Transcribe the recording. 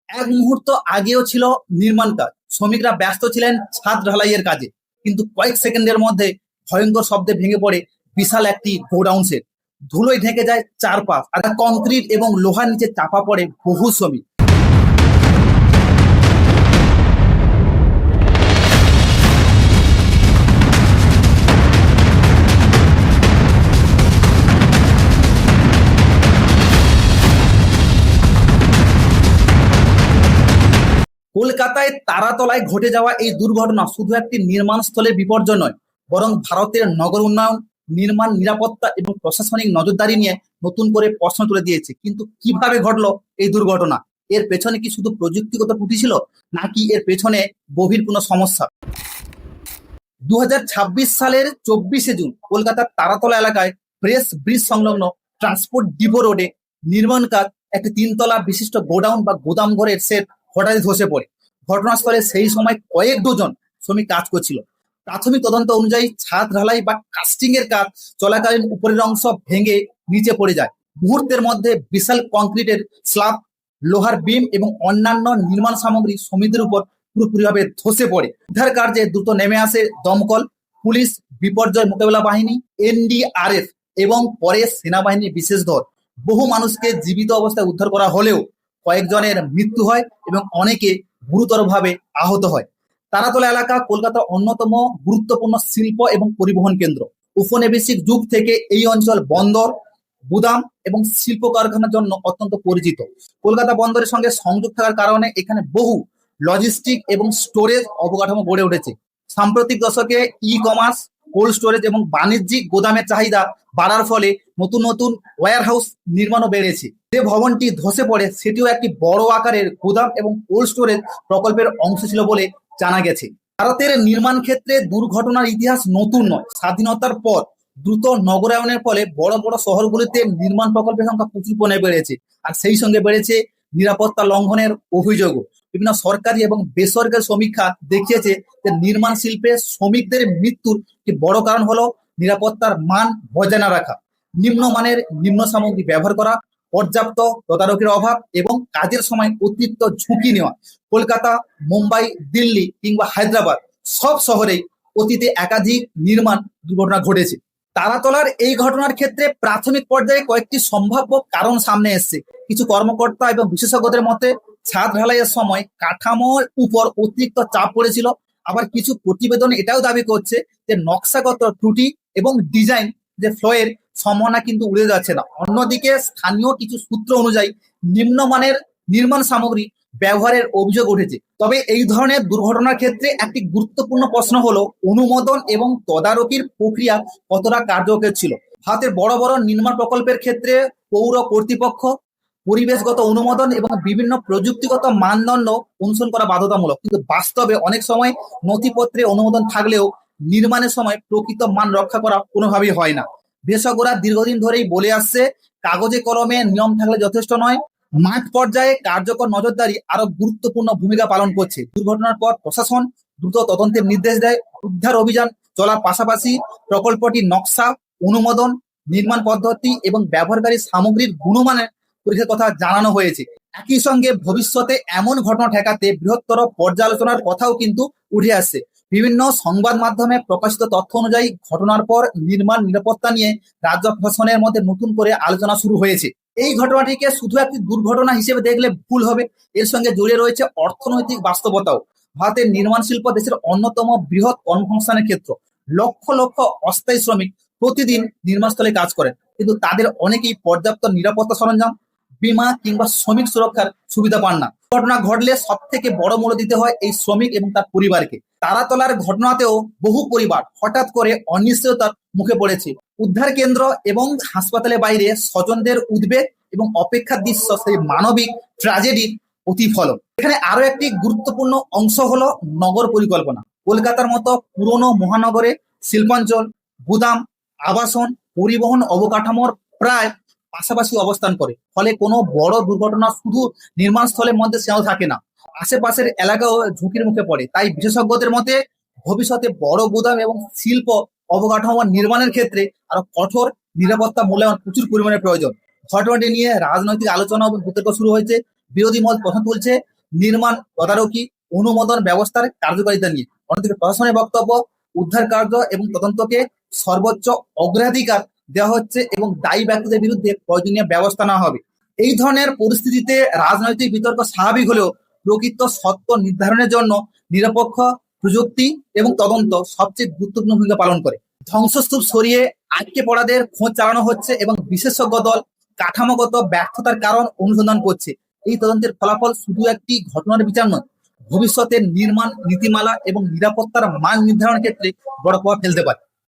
এক মুহূর্ত আগেও ছিল নির্মাণ কাজ, শ্রমিকরা ব্যস্ত ছিলেন ছাদ ঢালাইয়ের কাজে, কিন্তু কয়েক সেকেন্ডের মধ্যে ভয়ঙ্কর শব্দে ভেঙে পড়ে বিশাল একটি গোডাউন সেট। ধুলোয় ঢেকে যায় চারপাশ, আর কংক্রিট এবং লোহার নিচে চাপা পড়ে বহু শ্রমিক। কলকাতায় তারাতলায় ঘটে যাওয়া এই দুর্ঘটনা শুধু একটি নির্মাণ স্থলের বিপর্যয় নয়, বরং ভারতের নগর উন্নয়ন, নির্মাণ নিরাপত্তা এবং প্রশাসনিক নজরদারি নিয়ে নতুন করে প্রশ্ন তুলে দিয়েছে। কিন্তু কিভাবে ঘটলো এই দুর্ঘটনা? এর পেছনে কি শুধু প্রযুক্তিগত ত্রুটি ছিল, নাকি এর পেছনে গভীর কোনো সমস্যা? 2026 সালের 24শে জুন কলকাতার তারাতলা এলাকায় প্রেস ব্রিজ সংলগ্ন ট্রান্সপোর্ট ডিপো রোডে নির্মাণ কাজ একটি তিনতলা বিশিষ্ট গোডাউন বা গোদাম ঘরের সেট হঠাৎই ধসে পড়ে। ঘটনাস্থলে সেই সময় কয়েক ডজন শ্রমিক কাজ করছিল। প্রাথমিক তদন্ত অনুযায়ী ছাদ ঢালাই বা কাস্টিং এর কাজ চলাকালীন উপরের অংশ ভেঙে নিচে পড়ে যায়। মুহূর্তের মধ্যে বিশাল কংক্রিটের স্ল্যাব, লোহার বিম এবং অন্যান্য নির্মাণ সামগ্রী শ্রমিকদের উপর পুরোপুরিভাবে ধসে পড়ে। উদ্ধার কার্যে দ্রুত নেমে আসে দমকল, পুলিশ, বিপর্যয় মোকাবিলা বাহিনী, এনডিআরএফ এবং পরে সেনাবাহিনীর বিশেষ দল। বহু মানুষকে জীবিত অবস্থায় উদ্ধার করা হলেও কয়েকজনের মৃত্যু হয় এবং অনেকে গুরুতরভাবে আহত হয়। তারাতলা এলাকা কলকাতার অন্যতম গুরুত্বপূর্ণ শিল্প এবং পরিবহন কেন্দ্র। উপনিবেশিক যুগ থেকে এই অঞ্চল বন্দর, গুদাম এবং শিল্প কারখানার জন্য অত্যন্ত পরিচিত। কলকাতা বন্দরের সঙ্গে সংযোগ থাকার কারণে এখানে বহু লজিস্টিক এবং স্টোরেজ অবকাঠামো গড়ে উঠেছে। সাম্প্রতিক দশকে ই কমার্স, কোল্ড স্টোরেজ এবং বাণিজ্যিক গোদামের চাহিদা বাড়ার ফলে নতুন নতুন ওয়্যার হাউস নির্মাণও বেড়েছে। যে ভবনটি ধসে পড়ে সেটিও একটি বড় আকারের গোদাম এবং কোল্ড স্টোরেজ প্রকল্পের অংশ ছিল বলে জানা গেছে। ভারতের নির্মাণ ক্ষেত্রে দুর্ঘটনার ইতিহাস নতুন নয়। স্বাধীনতার পর দ্রুত নগরায়নের ফলে বড় বড় শহরগুলিতে নির্মাণ প্রকল্পের সংখ্যা প্রচুর পরিমাণে বেড়েছে, আর সেই সঙ্গে বেড়েছে নিরাপত্তা লঙ্ঘনের অভিযোগও। বিভিন্ন সরকারি এবং বেসরকারি সমীক্ষা দেখিয়েছে যে নির্মাণ শিল্পে শ্রমিকদের মৃত্যুর একটি বড় কারণ হলো নিরাপত্তার মান বজায় না রাখা, নিম্নমানের নিম্ন সামগ্রী ব্যবহার করা, পর্যাপ্ত তদারকির অভাব এবং কাজের সময় অতিরিক্ত ঝুঁকি নেওয়া। কলকাতা, মুম্বাই, দিল্লি কিংবা হায়দ্রাবাদ সব শহরেই অতীতে একাধিক নির্মাণ দুর্ঘটনা ঘটেছে। তারাতলার এই ঘটনার ক্ষেত্রে প্রাথমিক পর্যায়ে কয়েকটি সম্ভাব্য কারণ সামনে এসেছে। কিছু কর্মকর্তা এবং বিশেষজ্ঞদের মতে ছাদ ঢালাইয়ের সময় কাঠামোর উপর অতিরিক্ত চাপ পড়েছিল। আবার কিছু প্রতিবেদন এটাও দাবি করছে যে নকশাগত ত্রুটি এবং ডিজাইন যে ফ্লোয়ের সম্ভাবনা কিন্তু উড়ে যাচ্ছে না। অন্যদিকে স্থানীয় কিছু সূত্র অনুযায়ী নিম্নমানের নির্মাণ সামগ্রী ব্যবহারের অভিযোগ উঠেছে। তবে এই ধরনের দুর্ঘটনার ক্ষেত্রে একটি গুরুত্বপূর্ণ প্রশ্ন হলো অনুমোদন এবং তদারকির প্রক্রিয়া কতটা কার্যকর ছিল। ভারতের বড় বড় নির্মাণ প্রকল্পের ক্ষেত্রে পৌর কর্তৃপক্ষ, পরিবেশগত অনুমোদন এবং বিভিন্ন প্রযুক্তিগত মানদণ্ড অনুসরণ করা বাধ্যতামূলক, কিন্তু বাস্তবে অনেক সময় নথিপত্রে অনুমোদন থাকলেও নির্মাণের সময় প্রকৃত মান রক্ষা করা কোনোভাবেই হয় না। বিশেষজ্ঞরা দীর্ঘদিন ধরেই বলে আসছে কাগজে কলমে নিয়ম থাকলে যথেষ্ট নয়, মাঠ পর্যায়ে কার্যকর নজরদারি আরো গুরুত্বপূর্ণ ভূমিকা পালন করছে। দুর্ঘটনার পর প্রশাসন দ্রুত তদন্তের নির্দেশ দেয়, উদ্ধার অভিযান চলার পাশাপাশি প্রকল্পটির নকশা, অনুমোদন, নির্মাণ পদ্ধতি এবং ব্যবহারকারী সামগ্রীর গুণমানের পরীক্ষার কথা জানানো হয়েছে। একই সঙ্গে ভবিষ্যতে এমন ঘটনা ঠেকাতে বৃহত্তর পর্যালোচনার কথাও কিন্তু উঠে আসছে। বিভিন্ন সংবাদ মাধ্যমে প্রকাশিত তথ্য অনুযায়ী ঘটনার পর নির্মাণ নিরাপত্তা নিয়ে রাজ্য প্রশাসনের মধ্যে নতুন করে আলোচনা শুরু হয়েছে। এই ঘটনাটিকে শুধু একটি দুর্ঘটনা হিসেবে দেখলে ভুল হবে, এর সঙ্গে জড়িয়ে রয়েছে অর্থনৈতিক বাস্তবতাও। ভারতের নির্মাণ শিল্প দেশের অন্যতম বৃহৎ কর্মসংস্থানের ক্ষেত্র। লক্ষ লক্ষ অস্থায়ী শ্রমিক প্রতিদিন নির্মাণস্থলে কাজ করেন, কিন্তু তাদের অনেকেই পর্যাপ্ত নিরাপত্তা সরঞ্জাম, বীমা কিংবা শ্রমিক সুরক্ষার সুবিধা পান না। ঘটনা ঘটলে সব থেকে বড় মূল্য দিতে হয় এই শ্রমিক এবং তার পরিবারকে। তারাতলার ঘটনাতেও বহু পরিবার হঠাৎ করে অনিশ্চয়তার মুখে পড়েছে। উদ্ধার কেন্দ্র এবং হাসপাতালের বাইরে স্বজনদের উদ্বেগ এবং অপেক্ষার দৃশ্য সেই মানবিক ট্র্যাজেডির প্রতিফলন। এখানে আরো একটি গুরুত্বপূর্ণ অংশ হলো নগর পরিকল্পনা। কলকাতার মতো পুরনো মহানগরে শিল্পাঞ্চল, গুদাম, আবাসন, পরিবহন অবকাঠামোর প্রায় পাশাপাশি অবস্থান করে, ফলে কোনো বড় দুর্ঘটনা শুধু নির্মাণ স্থলের মধ্যে সীমাবদ্ধ থাকে না, আশেপাশের এলাকাও ঝুঁকির মুখে পড়ে। তাই বিশেষজ্ঞদের মতে ভবিষ্যতে বড় গুদাম এবং শিল্প অবকাঠামো নির্মাণের ক্ষেত্রে আরো কঠোর নিরাপত্তা মূল্যায়ন প্রচুর পরিমাণে প্রয়োজন। ঘটনাটি নিয়ে রাজনৈতিক আলোচনা এবং বিতর্ক শুরু হয়েছে। বিরোধী মত প্রশ্ন তুলছে নির্মাণ তদারকি অনুমোদন ব্যবস্থার কার্যকারিতা নিয়ে। অন্যদিকে প্রশাসনের বক্তব্য, উদ্ধার কার্য এবং তদন্তকে সর্বোচ্চ অগ্রাধিকার দেওয়া হচ্ছে এবং দায়ী ব্যক্তিদের বিরুদ্ধে প্রয়োজনীয় ব্যবস্থা নেওয়া হবে। এই ধরনের পরিস্থিতিতে রাজনৈতিক বিতর্ক স্বাভাবিক হলেও প্রকৃত সত্য নির্ধারণের জন্য নিরপেক্ষ প্রযুক্তি এবং তদন্ত সবচেয়ে গুরুত্বপূর্ণ ভূমিকা পালন করে। ধ্বংসস্তূপ সরিয়ে আটকে পড়াদের খোঁজ চালানো হচ্ছে এবং বিশেষজ্ঞ দল কাঠামোগত ব্যর্থতার কারণ অনুসন্ধান করছে। এই তদন্তের ফলাফল শুধু একটি ঘটনার বিচার নয়, ভবিষ্যতের নির্মাণ নীতিমালা এবং নিরাপত্তার মান নির্ধারণের ক্ষেত্রে বড় প্রভাব ফেলতে পারে।